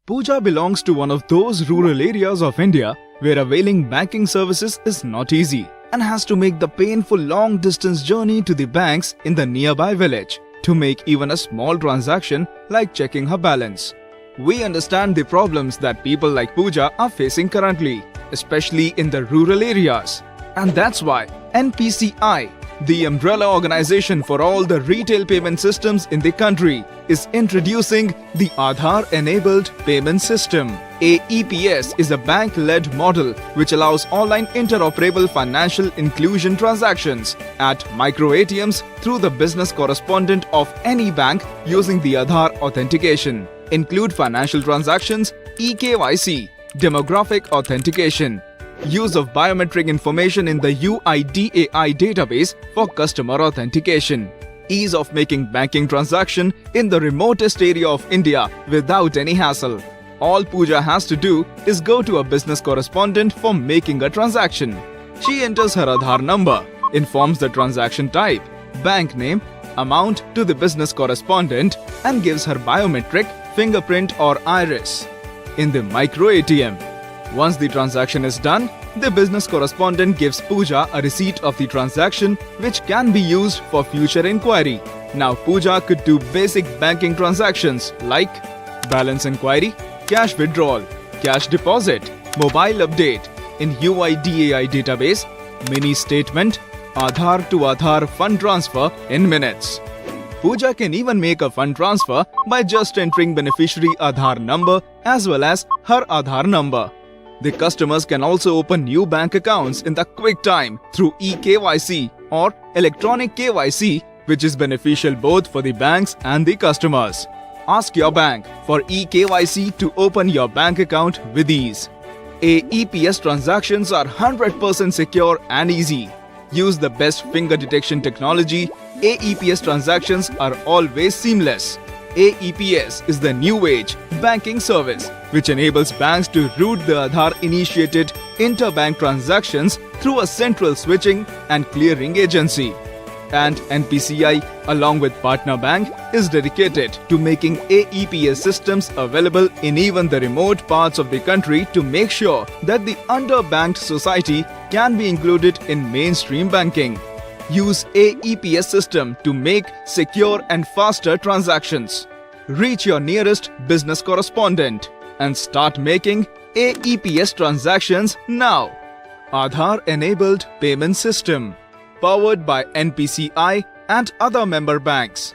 Pooja belongs to one of those rural areas of India where availing banking services is not easy and has to make the painful long-distance journey to the banks in the nearby village to make even a small transaction like checking her balance. We understand the problems that people like Pooja are facing currently, especially in the rural areas. And that's why NPCI, the umbrella organization for all the retail payment systems in the country, is introducing the Aadhaar-enabled payment system. AEPS is a bank-led model which allows online interoperable financial inclusion transactions at micro ATMs through the business correspondent of any bank using the Aadhaar authentication. Include financial transactions, eKYC, demographic authentication, use of biometric information in the UIDAI database for customer authentication, ease of making banking transaction in the remotest area of India without any hassle. All Pooja has to do is go to a business correspondent for making a transaction. She enters her Aadhaar number, informs the transaction type, bank name, amount to the business correspondent and gives her biometric, fingerprint or iris in the micro ATM. Once the transaction is done, the business correspondent gives Pooja a receipt of the transaction which can be used for future inquiry. Now Pooja could do basic banking transactions like balance inquiry, cash withdrawal, cash deposit, mobile update in UIDAI database, mini statement, Aadhaar to Aadhaar fund transfer in minutes. Pooja can even make a fund transfer by just entering beneficiary Aadhaar number as well as her Aadhaar number. The customers can also open new bank accounts in the quick time through eKYC or electronic KYC, which is beneficial both for the banks and the customers. Ask your bank for eKYC to open your bank account with ease. AEPS transactions are 100% secure and easy. Use the best finger detection technology. AEPS transactions are always seamless. AEPS is the new age banking service which enables banks to route the Aadhaar-initiated interbank transactions through a central switching and clearing agency. And NPCI, along with Partner Bank, is dedicated to making AEPS systems available in even the remote parts of the country to make sure that the underbanked society can be included in mainstream banking. Use AEPS system to make secure and faster transactions. Reach your nearest business correspondent and start making AEPS transactions now. Aadhaar-enabled payment system, powered by NPCI and other member banks.